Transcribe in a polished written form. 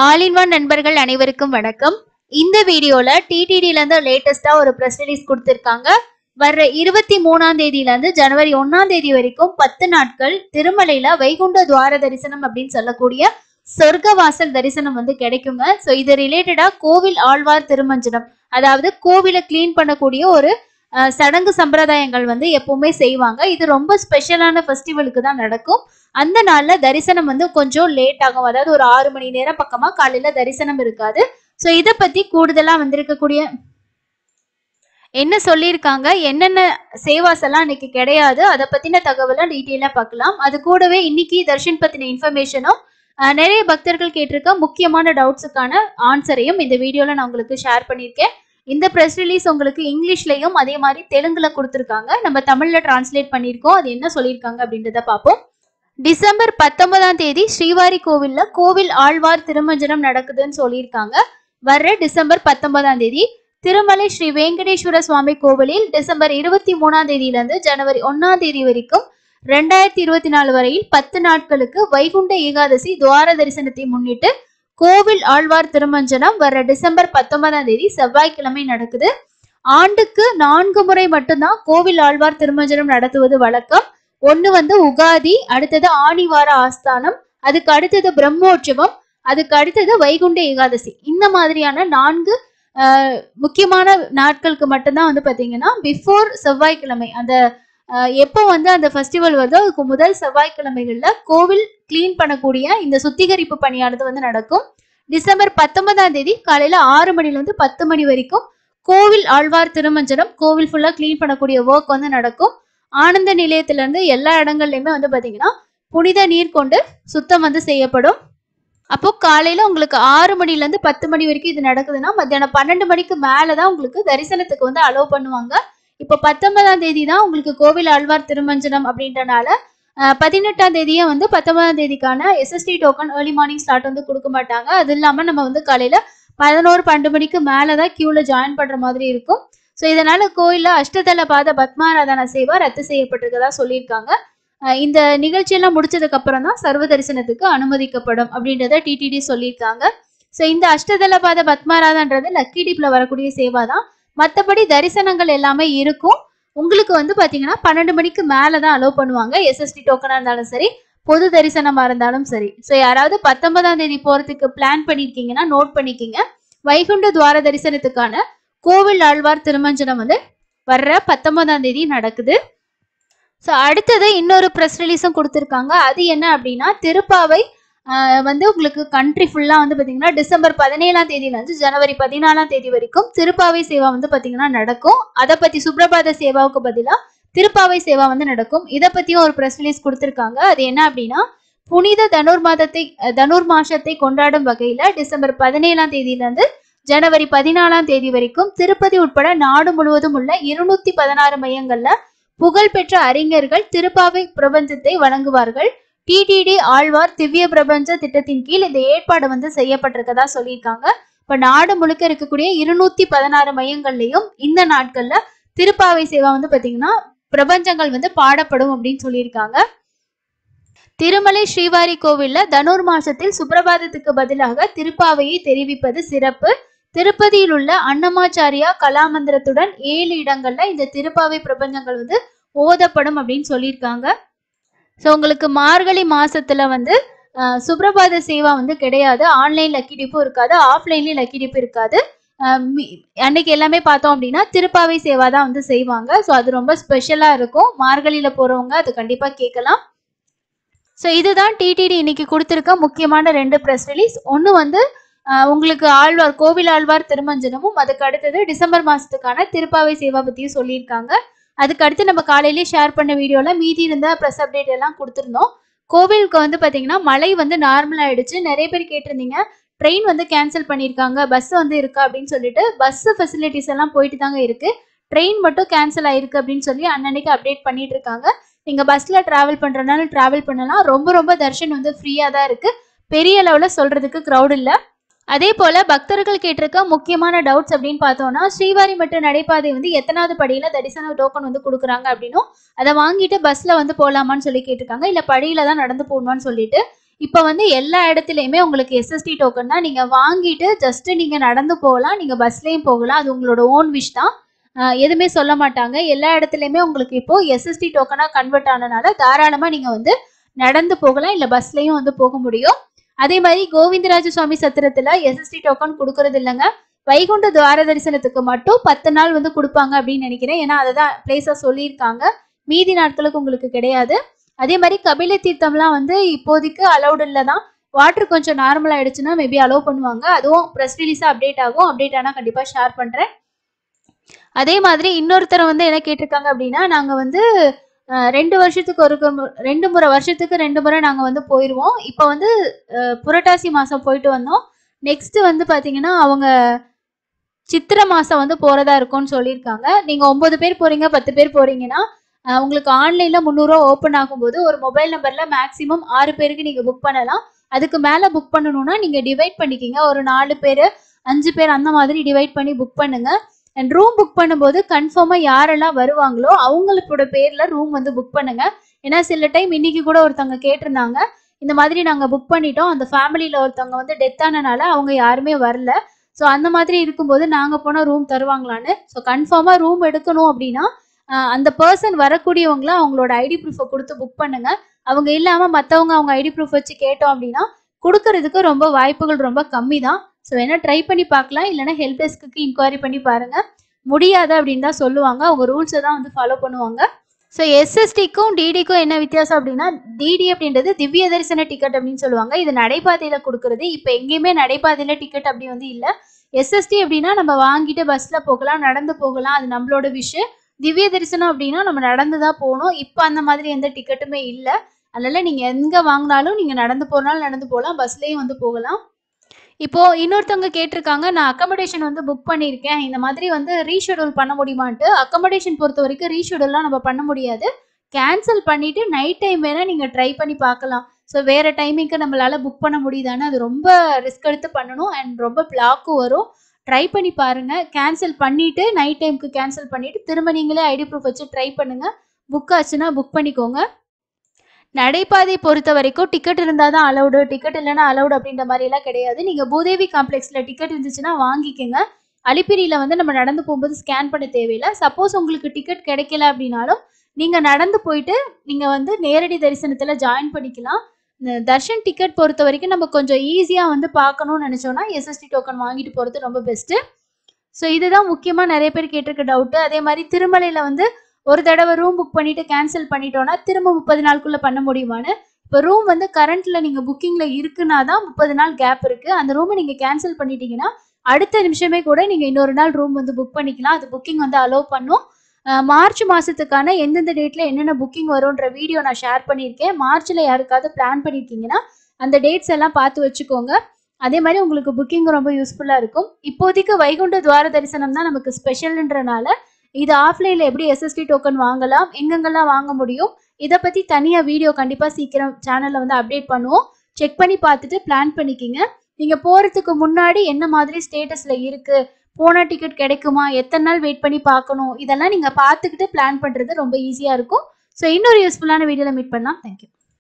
All in one நண்பர்கள் அனைவருக்கும் வணக்கம். இந்த வீடியோல டிடிடில இருந்து லேட்டஸ்டா ஒரு பிரஸ் ரிலீஸ் கொடுத்திருக்காங்க. வர்ற 23ஆம் தேதியில இருந்து ஜனவரி 1ஆம் தேதி வரைக்கும் 10 நாட்கள் திருமலையில வைகுண்ட துவார தரிசனம் அப்படின்னு சொல்லக்கூடிய சொர்க்கவாசல் தரிசனம் வந்து கிடைக்குங்க. ஸோ இது ரிலேட்டடா கோவில் ஆழ்வார் திருமஞ்சனம், அதாவது கோவிலை கிளீன் பண்ணக்கூடிய ஒரு சடங்கு சம்பிரதாயங்கள் வந்து எப்பவுமே செய்வாங்க. இது ரொம்ப ஸ்பெஷலான ஃபெஸ்டிவலுக்கு தான் நடக்கும். அந்த நாள்ல தரிசனம் வந்து கொஞ்சம் லேட் ஆகும், அதாவது ஒரு 6 மணி நேரம் பக்கமா காலையில தரிசனம் இருக்காது. ஸோ இதை பத்தி கூடுதலா வந்திருக்கக்கூடிய என்ன சொல்லியிருக்காங்க, என்னென்ன சேவாஸ் எல்லாம் இன்னைக்கு கிடையாது, அதை பத்தின தகவலை டீட்டெயிலா பார்க்கலாம். அது கூடவே இன்னைக்கு தர்ஷன் பத்தின இன்ஃபர்மேஷனும் நிறைய பக்தர்கள் கேட்டிருக்க முக்கியமான டவுட்ஸுக்கான ஆன்சரையும் இந்த வீடியோல நான் உங்களுக்கு ஷேர் பண்ணியிருக்கேன். இந்த ப்ரெஸ் ரிலீஸ் உங்களுக்கு இங்கிலீஷ்லயும் அதே மாதிரி தெலுங்குல கொடுத்துருக்காங்க. நம்ம தமிழ்ல டிரான்ஸ்லேட் பண்ணியிருக்கோம். அது என்ன சொல்லியிருக்காங்க அப்படின்றத பார்ப்போம். டிசம்பர் 19ஆம் தேதி ஸ்ரீவாரி கோவில்ல கோவில் ஆழ்வார் திருமஞ்சனம் நடக்குதுன்னு சொல்லியிருக்காங்க. வர்ற டிசம்பர் 19ஆம் தேதி திருமலை ஸ்ரீ வெங்கடேஸ்வர சுவாமி கோவிலில் டிசம்பர் 23ஆம் தேதியிலிருந்து ஜனவரி 1ஆம் தேதி வரைக்கும் 2024 வரையில் 10 நாட்களுக்கு வைகுண்ட ஏகாதசி துவார தரிசனத்தை முன்னிட்டு கோவில் ஆழ்வார் திருமஞ்சனம் வர்ற டிசம்பர் 19ஆம் தேதி செவ்வாய்க்கிழமை நடக்குது. ஆண்டுக்கு 4 முறை மட்டும்தான் கோவில் ஆழ்வார் திருமஞ்சனம் நடத்துவது வழக்கம். ஒண்ணு வந்து உகாதி, அடுத்தது ஆணிவார ஆஸ்தானம், அதுக்கு அடுத்தது பிரம்மோற்சவம், அதுக்கு அடுத்தது வைகுண்ட ஏகாதசி. இந்த மாதிரியான 4 முக்கியமான நாட்களுக்கு மட்டும்தான் வந்து பாத்தீங்கன்னா பிஃபோர் செவ்வாய்க்கிழமை, அந்த எப்போ வந்து அந்த ஃபெஸ்டிவல் வருதோ அதுக்கு முதல் செவ்வாய்க்கிழமைகள்ல கோவில் கிளீன் பண்ணக்கூடிய இந்த சுத்திகரிப்பு பணியானது வந்து நடக்கும். டிசம்பர் 19ஆம் தேதி காலையில 6 மணில இருந்து 10 மணி வரைக்கும் கோவில் ஆழ்வார் திருமஞ்சனம், கோவில் ஃபுல்லா கிளீன் பண்ணக்கூடிய ஒர்க் வந்து நடக்கும். ஆனந்த நிலையத்துல இருந்து எல்லா இடங்கள்லயுமே வந்து பாத்தீங்கன்னா புனித நீர் கொண்டு சுத்தம் வந்து செய்யப்படும். அப்போ காலையில உங்களுக்கு 6 மணில இருந்து 10 மணி வரைக்கும் இது நடக்குதுன்னா மத்தியானம் 12 மணிக்கு மேலதான் உங்களுக்கு தரிசனத்துக்கு வந்து அலோவ் பண்ணுவாங்க. இப்போ 19ஆம் தேதி தான் உங்களுக்கு கோவில் ஆழ்வார் திருமஞ்சனம் அப்படின்றனால 18ஆம் தேதியே வந்து 19ஆம் தேதிக்கான SSD token early morning slot வந்து கொடுக்க மாட்டாங்க. அது இல்லாம நம்ம வந்து காலையில 11-12 மணிக்கு மேலதான் கியூல ஜாயின் பண்ற மாதிரி இருக்கும். ஸோ இதனால கோயில்ல அஷ்டதள பாத பத்மாராதன சேவா ரத்து செய்யப்பட்டிருக்கதா சொல்லியிருக்காங்க. இந்த நிகழ்ச்சியெல்லாம் முடிச்சதுக்கு அப்புறம் தான் சர்வ தரிசனத்துக்கு அனுமதிக்கப்படும் அப்படின்றத டிடிடி சொல்லியிருக்காங்க. ஸோ இந்த அஷ்டதள பாத பத்மாராதன்றது லக்கி டிப்ல வரக்கூடிய சேவா தான். மற்றபடி தரிசனங்கள் எல்லாமே இருக்கும். உங்களுக்கு வந்து பாத்தீங்கன்னா 12 மணிக்கு மேலதான் அலோவ் பண்ணுவாங்க. எஸ்எஸ்டி டோக்கனா இருந்தாலும் சரி, பொது தரிசனமா இருந்தாலும் சரி. ஸோ யாராவது 19ஆம் தேதி போறதுக்கு பிளான் பண்ணிருக்கீங்கன்னா நோட் பண்ணிக்கிங்க. வைகுண்ட துவார தரிசனத்துக்கான கோவில் ஆழ்வார் திருமஞ்சனம் வந்து வர்ற 19ஆம் தேதி நடக்குது. ஸோ அடுத்தது இன்னொரு ப்ரெஸ் ரிலீஸும் கொடுத்துருக்காங்க. அது என்ன அப்படின்னா, திருப்பாவை வந்து உங்களுக்கு கண்ட்ரி ஃபுல்லா வந்து பாத்தீங்கன்னா டிசம்பர் 17ஆம் தேதியில இருந்து ஜனவரி 14ஆம் தேதி வரைக்கும் திருப்பாவை சேவா வந்து பாத்தீங்கன்னா நடக்கும். அதை பத்தி சுப்ரபாத சேவாவுக்கு பதிலா திருப்பாவை சேவா வந்து நடக்கும். இதை பத்தியும் ஒரு ப்ரெஸ் ரிலீஸ் கொடுத்துருக்காங்க. அது என்ன அப்படின்னா, புனித தனுர் மாசத்தை கொண்டாடும் வகையில டிசம்பர் 17ஆம் தேதியில இருந்து ஜனவரி 14ஆம் தேதி வரைக்கும் திருப்பதி உட்பட நாடு முழுவதும் உள்ள 216 மையங்கள்ல புகழ்பெற்ற அறிஞர்கள் திருப்பாவை பிரபஞ்சத்தை வழங்குவார்கள். டிடிடி ஆழ்வார் திவ்ய பிரபஞ்ச திட்டத்தின் கீழ் இந்த ஏற்பாடு வந்து செய்யப்பட்டிருக்கதா சொல்லியிருக்காங்க. இப்ப நாடு முழுக்க இருக்கக்கூடிய 216 மையங்கள்லயும் இந்த நாட்கள்ல திருப்பாவை சேவா வந்து பாத்தீங்கன்னா பிரபஞ்சங்கள் வந்து பாடப்படும் அப்படின்னு சொல்லியிருக்காங்க. திருமலை ஸ்ரீவாரி கோவில்ல தனுர் மாசத்தில் சுப்பிரபாதத்துக்கு பதிலாக திருப்பாவையை தெரிவிப்பது சிறப்பு. திருப்பதியில் உள்ள அன்னமாச்சாரியா கலாமந்திரத்துடன் 7 இடங்கள்ல இந்த திருப்பாவை பிரபஞ்சங்கள் வந்து ஓதப்படும் அப்படின்னு சொல்லியிருக்காங்க. ஸோ உங்களுக்கு மார்கழி மாசத்துல வந்து சுப்ரபாத சேவா வந்து கிடையாது. ஆன்லைன் லக்கி டிப்பும் இருக்காது, ஆஃப்லைன்லயும் லக்கி டிப்பு இருக்காது. அன்னைக்கு எல்லாமே பார்த்தோம் அப்படின்னா திருப்பாவை சேவா தான் வந்து செய்வாங்க. ஸோ அது ரொம்ப ஸ்பெஷலா இருக்கும். மார்கழியில போறவங்க அது கண்டிப்பா கேட்கலாம். ஸோ இதுதான் டிடிடி இன்னைக்கு கொடுத்துருக்க முக்கியமான 2 ப்ரெஸ் ரிலீஸ். ஒன்று வந்து உங்களுக்கு ஆழ்வார் கோவில் ஆழ்வார் திருமஞ்சனமும், அதுக்கு அடுத்தது டிசம்பர் மாசத்துக்கான திருப்பாவை சேவா பத்தியும் சொல்லியிருக்காங்க. அதுக்கு அடுத்து நம்ம காலையிலேயே ஷேர் பண்ண வீடியோல மீதி இருந்த ப்ரெஸ் அப்டேட் எல்லாம் கொடுத்துருந்தோம். கோவிலுக்கு வந்து பாத்தீங்கன்னா மழை வந்து நார்மல் ஆயிடுச்சு. நிறைய பேர் கேட்டிருந்தீங்க ட்ரெயின் வந்து கேன்சல் பண்ணியிருக்காங்க, பஸ் வந்து இருக்கா அப்படின்னு சொல்லிட்டு. பஸ் ஃபெசிலிட்டிஸ் எல்லாம் போயிட்டு தாங்க இருக்கு. ட்ரெயின் மட்டும் கேன்சல் ஆயிருக்கு அப்படின்னு சொல்லி அன்னன்னைக்கு அப்டேட் பண்ணிட்டு இருக்காங்க. நீங்க பஸ்ல டிராவல் பண்றதுனால டிராவல் பண்ணலாம். ரொம்ப தர்ஷன் வந்து ஃப்ரீயா தான் இருக்கு. பெரிய அளவுல சொல்றதுக்கு க்ரௌட் இல்ல. அதே போல பக்தர்கள் கேட்டிருக்க முக்கியமான டவுட்ஸ் அப்படின்னு பார்த்தோம்னா, ஸ்ரீவாரி மற்றும் நடைபாதை வந்து எத்தனாவது படியில தரிசன டோக்கன் வந்து கொடுக்குறாங்க அப்படின்னும், அதை வாங்கிட்டு பஸ்ல வந்து போகலாமான்னு சொல்லி கேட்டிருக்காங்க. இல்ல படியில தான் நடந்து போகணுமான்னு சொல்லிட்டு இப்போ வந்து எல்லா இடத்துலையுமே உங்களுக்கு எஸ்எஸ்டி டோக்கன் தான். நீங்க வாங்கிட்டு ஜஸ்ட் நீங்க நடந்து போகலாம், நீங்க பஸ்லயும் போகலாம். அது உங்களோட ஓன் விஷ் தான். எதுவுமே சொல்ல மாட்டாங்க. எல்லா இடத்துலையுமே உங்களுக்கு இப்போ எஸ்எஸ்டி டோக்கனா கன்வெர்ட் ஆனனால தாராளமா நீங்க வந்து நடந்து போகலாம், இல்ல பஸ்லயும் வந்து போக முடியும். அதே மாதிரி கோவிந்தராஜ சுவாமி சத்திரத்துல எஸ்எஸ்டி டோக்கன் கொடுக்கறது இல்லைங்க. வைகுண்ட துவார தரிசனத்துக்கு மட்டும் 10 நாள் வந்து கொடுப்பாங்க அப்படின்னு நினைக்கிறேன். ஏன்னா அதை தான் பிளேஸா சொல்லியிருக்காங்க. மீதி நாட்களுக்கு உங்களுக்கு கிடையாது. அதே மாதிரி கபில தீர்த்தம்லாம் வந்து இப்போதைக்கு அலௌட் இல்லை தான். வாட்டர் கொஞ்சம் நார்மல் ஆயிடுச்சுன்னா மேபி அலோவ் பண்ணுவாங்க. அதுவும் ப்ரெஸ் ரிலீஸா அப்டேட் ஆகும். அப்டேட் ஆனால் கண்டிப்பாக ஷேர் பண்ணுறேன். அதே மாதிரி இன்னொருத்தரை வந்து என்ன கேட்டிருக்காங்க அப்படின்னா, நாங்கள் வந்து 2 வருஷத்துக்கு ஒரு 2 முறை வருஷத்துக்கு 2 முறை நாங்கள் வந்து போயிடுவோம். இப்போ வந்து புரட்டாசி மாதம் போயிட்டு வந்தோம். நெக்ஸ்ட் வந்து பார்த்தீங்கன்னா அவங்க சித்திரை மாதம் வந்து போகிறதா இருக்கும்னு சொல்லியிருக்காங்க. நீங்கள் 9 பேர் போகிறீங்க, 10 பேர் போகிறீங்கன்னா உங்களுக்கு ஆன்லைனில் 300 ஓப்பன் ஆகும்போது ஒரு மொபைல் நம்பரில் மேக்ஸிமம் 6 பேருக்கு நீங்கள் புக் பண்ணலாம். அதுக்கு மேலே புக் பண்ணணும்னா நீங்கள் டிவைட் பண்ணிக்கிங்க. ஒரு 4 பேர் 5 பேர் அந்த மாதிரி டிவைட் பண்ணி புக் பண்ணுங்க. அண்ட் ரூம் புக் பண்ணும்போது கன்ஃபார்மாக யாரெல்லாம் வருவாங்களோ அவங்களோட பேரில் ரூம் வந்து புக் பண்ணுங்க. ஏன்னா சில டைம் இன்னைக்கு கூட ஒருத்தவங்க கேட்டிருந்தாங்க, இந்த மாதிரி நாங்கள் புக் பண்ணிட்டோம், அந்த ஃபேமிலியில் ஒருத்தவங்க வந்து டெத் ஆனனால அவங்க யாருமே வரல. ஸோ அந்த மாதிரி இருக்கும்போது நாங்கள் போனால் ரூம் தருவாங்களான்னு. ஸோ கன்ஃபார்மாக ரூம் எடுக்கணும் அப்படின்னா அந்த பர்சன் வரக்கூடியவங்கள அவங்களோட ஐடி ப்ரூஃபை கொடுத்து புக் பண்ணுங்க. அவங்க இல்லாமல் மற்றவங்க அவங்க ஐடி ப்ரூஃப் வச்சு கேட்டோம் அப்படின்னா கொடுக்கறதுக்கு ரொம்ப வாய்ப்புகள் ரொம்ப கம்மி தான். ஸோ வேணா ட்ரை பண்ணி பார்க்கலாம், இல்லைன்னா ஹெல்ப் டெஸ்க்கு இன்கொயரி பண்ணி பாருங்க. முடியாது அப்படின்னு தான் சொல்லுவாங்க. அவங்க ரூல்ஸை தான் வந்து ஃபாலோ பண்ணுவாங்க. ஸோ எஸ்எஸ்டிக்கும் டிடிக்கும் என்ன வித்தியாசம் அப்படின்னா, டிடி அப்படின்றது திவ்ய தரிசன டிக்கெட் அப்படின்னு சொல்லுவாங்க. இது நடைபாதையில் கொடுக்குறது. இப்போ எங்கேயுமே நடைபாதையில் டிக்கெட் அப்படி வந்து இல்லை. எஸ்எஸ்டி அப்படின்னா நம்ம வாங்கிட்டு பஸ்ஸில் போகலாம், நடந்து போகலாம், அது நம்மளோட விஷயம். திவ்ய தரிசனம் அப்படின்னா நம்ம நடந்து தான் போகணும். இப்போ அந்த மாதிரி எந்த டிக்கெட்டுமே இல்லை. அதனால நீங்கள் எங்கே வாங்கினாலும் நீங்கள் நடந்து போனாலும் நடந்து போகலாம், பஸ்லேயும் வந்து போகலாம். இப்போ இன்னொருத்தவங்க கேட்டிருக்காங்க, நான் அக்கமடேஷன் வந்து புக் பண்ணியிருக்கேன், இந்த மாதிரி வந்து ரீஷெடியூல் பண்ண முடியுமான்ட்டு. அக்கமடேஷன் பொறுத்த வரைக்கும் ரீஷெடியூல்லாம் நம்ம பண்ண முடியாது. கேன்சல் பண்ணிவிட்டு நைட் டைம் வேணால் நீங்கள் ட்ரை பண்ணி பார்க்கலாம். ஸோ வேறு டைமிங்க்கு நம்மளால் புக் பண்ண முடியுதானே, அது ரொம்ப ரிஸ்க் எடுத்து பண்ணணும் அண்ட் ரொம்ப பிளாக்கும் வரும். ட்ரை பண்ணி பாருங்கள். கேன்சல் பண்ணிவிட்டு நைட் டைமுக்கு கேன்சல் பண்ணிவிட்டு திரும்ப நீங்களே ஐடி ப்ரூஃப் வச்சு ட்ரை பண்ணுங்கள். புக் ஆச்சுன்னா புக் பண்ணிக்கோங்க. நடைபாதை பொறுத்த வரைக்கும் டிக்கெட் இருந்தால் தான் அலௌடு, டிக்கெட் இல்லைன்னா அலௌடு அப்படின்ற மாதிரிலாம் கிடையாது. நீங்கள் பூதேவி காம்ப்ளெக்ஸில் டிக்கெட் இருந்துச்சுன்னா வாங்கிக்கோங்க. அலிப்பிரியில் வந்து நம்ம நடந்து போகும்போது ஸ்கேன் பண்ண தேவையில்லை. சப்போஸ் உங்களுக்கு டிக்கெட் கிடைக்கல அப்படின்னாலும் நீங்கள் நடந்து போயிட்டு நீங்கள் வந்து நேரடி தரிசனத்தில் ஜாயின் பண்ணிக்கலாம். தர்ஷன் டிக்கெட் பொறுத்த வரைக்கும் நம்ம கொஞ்சம் ஈஸியாக வந்து பார்க்கணும்னு நினச்சோன்னா எஸ்எஸ்டி டோக்கன் வாங்கிட்டு போகிறது ரொம்ப பெஸ்ட்டு. ஸோ இதுதான் முக்கியமாக நிறைய பேர் கேட்டிருக்க டவுட்டு. அதே மாதிரி திருமலையில் வந்து ஒரு தடவை ரூம் புக் பண்ணிவிட்டு கேன்சல் பண்ணிட்டோன்னா திரும்ப 30 நாளுக்குள்ளே பண்ண முடியுமான்னு. இப்போ ரூம் வந்து கரண்ட்டில் நீங்கள் புக்கிங்கில் இருக்குன்னா தான் 30 நாள் கேப் இருக்குது. அந்த ரூமை நீங்கள் கேன்சல் பண்ணிட்டீங்கன்னா அடுத்த நிமிஷமே கூட நீங்கள் இன்னொரு நாள் ரூம் வந்து புக் பண்ணிக்கலாம். அது புக்கிங் வந்து அலோவ் பண்ணும். மார்ச் மாதத்துக்கான எந்தெந்த டேட்டில் என்னென்ன புக்கிங் வரும்ன்ற வீடியோ நான் ஷேர் பண்ணியிருக்கேன். மார்ச்சில் யாருக்காவது பிளான் பண்ணியிருக்கீங்கன்னா அந்த டேட்ஸ் எல்லாம் பார்த்து வச்சுக்கோங்க. அதே மாதிரி உங்களுக்கு புக்கிங் ரொம்ப யூஸ்ஃபுல்லாக இருக்கும். இப்போதைக்கு வைகுண்ட துவார தரிசனம் தான் நமக்கு ஸ்பெஷல்ன்றனால இது ஆஃப்லைனில் எப்படி எஸ்எஸ்டி டோக்கன் வாங்கலாம், எங்கெங்கெல்லாம் வாங்க முடியும், இதை பற்றி தனியாக வீடியோ கண்டிப்பாக சீக்கிரம் சேனலில் வந்து அப்டேட் பண்ணுவோம். செக் பண்ணி பார்த்துட்டு பிளான் பண்ணிக்கிங்க. நீங்கள் போகிறதுக்கு முன்னாடி என்ன மாதிரி ஸ்டேட்டஸில் இருக்குது, போனால் டிக்கெட் கிடைக்குமா, எத்தனை நாள் வெயிட் பண்ணி பார்க்கணும், இதெல்லாம் நீங்கள் பார்த்துக்கிட்டு பிளான் பண்ணுறது ரொம்ப ஈஸியாக இருக்கும். ஸோ இன்னொரு யூஸ்ஃபுல்லான வீடியோவில் மீட் பண்ணலாம். தேங்க்யூ.